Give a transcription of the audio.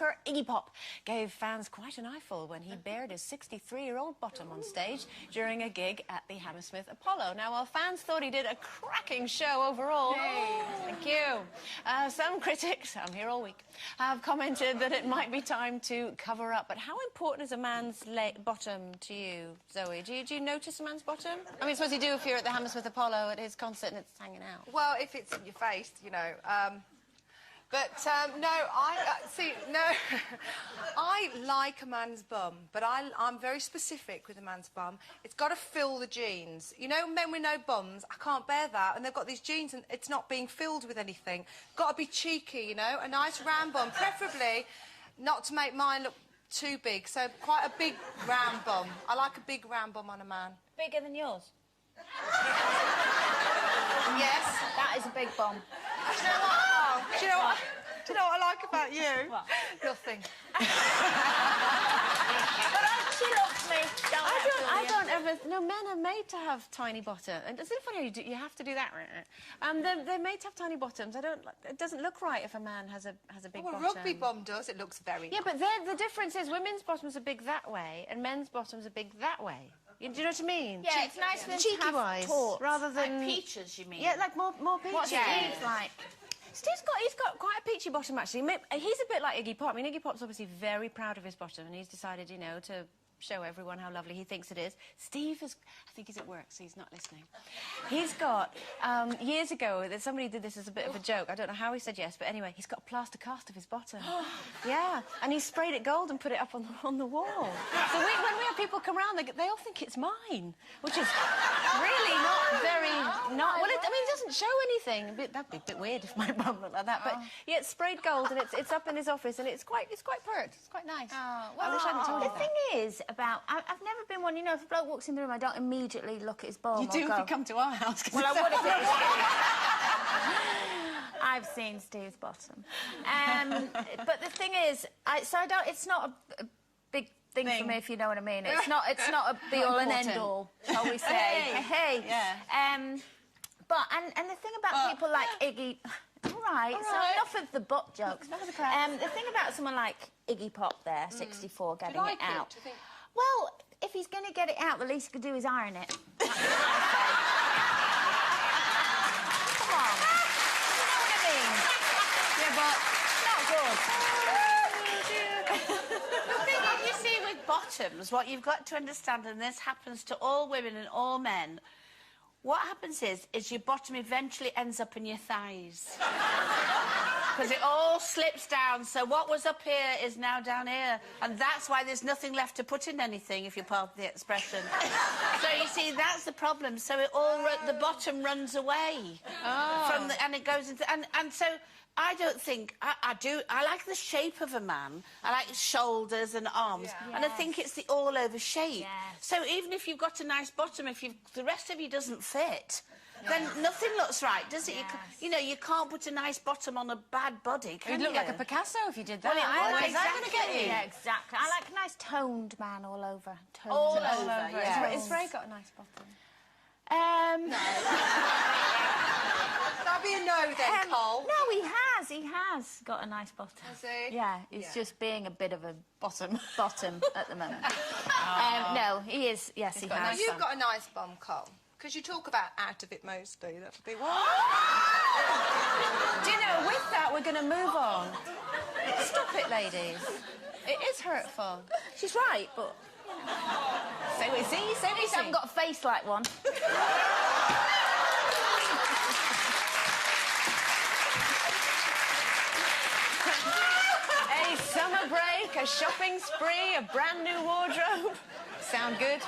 rocker Iggy Pop gave fans quite an eyeful when he bared his 63-year-old bottom on stage during a gig at the Hammersmith Apollo. Now, while fans thought he did a cracking show overall, thank you, some critics, I'm here all week, have commented that it might be time to cover up. But how important is a man's bottom to you, Zoe? Do you notice a man's bottom? I mean, suppose you do if you're at the Hammersmith Apollo at his concert and it's hanging out. Well, if it's in your face, you know. No, I like a man's bum, but I'm very specific with a man's bum. It's got to fill the jeans. You know, men with no bums, I can't bear that, and they've got these jeans and it's not being filled with anything. Got to be cheeky, you know, a nice round bum, preferably not to make mine look too big, so quite a big round bum. I like a big round bum on a man. Bigger than yours? Yes. That is a big bum. Do you know what? Oh, do you know what? Do you know what I like about you? What? Nothing. But she loves me. I don't ever... No, men are made to have tiny bottoms. And isn't it funny you have to do that, right? They're made to have tiny bottoms. It doesn't look right if a man has a big bottom. Well, a rugby bum does. It looks very... Yeah, but the difference is women's bottoms are big that way and men's bottoms are big that way. Do you know what I mean? Yeah, it's nice for them to have wise, torts. rather than... Like peaches, you mean? Yeah, like more peachy. What's Steve's like? He's got quite a peachy bottom, actually. He's a bit like Iggy Pop. I mean, Iggy Pop's obviously very proud of his bottom, and he's decided, you know, to show everyone how lovely he thinks it is. Steve is... I think he's at work, so he's not listening. He's got... years ago, somebody did this as a bit of a joke. I don't know how he said yes, but anyway, he's got a plaster cast of his bottom. Yeah, and he sprayed it gold and put it up on the wall. So when we have people come round, they all think it's mine, which is really not very... Well, I mean, it doesn't show anything. That'd be a bit weird if my bum looked like that. But yeah, it's sprayed gold, and it's up in his office, and it's quite perked. It's quite nice. Oh, I wish I hadn't told you the that. thing is about... I've never been one, you know, if a bloke walks in the room, I don't immediately look at his bum. You do if you come to our house. Well, I would have. I've seen Steve's bottom. But the thing is, it's not a big thing for me, if you know what I mean. It's not a be-all and end-all, shall we say. Hey. Yeah. But the thing about people like Iggy... All right, so enough of the butt jokes. The thing about someone like Iggy Pop there, 64, getting it out... Well, if he's going to get it out, the least he could do is iron it. Come on. You know what I mean? Yeah, but not good. The thing is, you see, with bottoms, what you've got to understand, and this happens to all women and all men, what happens is your bottom eventually ends up in your thighs. Because it all slips down, so what was up here is now down here. And that's why there's nothing left to put in anything, if you're part of the expression. So, you see, that's the problem. So the bottom runs away. Oh. And it goes into... And so... I don't think... I like the shape of a man. I like his shoulders and arms. Yeah. And I think it's the all-over shape. Yes. So even if you've got a nice bottom, if the rest of you doesn't fit, then nothing looks right, does it? Yes. You know, you can't put a nice bottom on a bad body, can you? You'd look like a Picasso if you did that. Well, Is that going to get you? Yeah, exactly. I like a nice toned man all over. All over, yeah. Has Ray got a nice bottom? No. That'll be a no then, Cole. No, he has got a nice bottom. Has he? Yeah, he's just being a bit of a bottom at the moment. No, he is. Yes, he has. You've got a nice bum, Cole. Because you talk about out of it mostly. That would be what? Do you know, with that, we're going to move on. Stop it, ladies. It is hurtful. She's right, but... So we see. At least I haven't got a face like one. A summer break, a shopping spree, a brand new wardrobe. Sound good?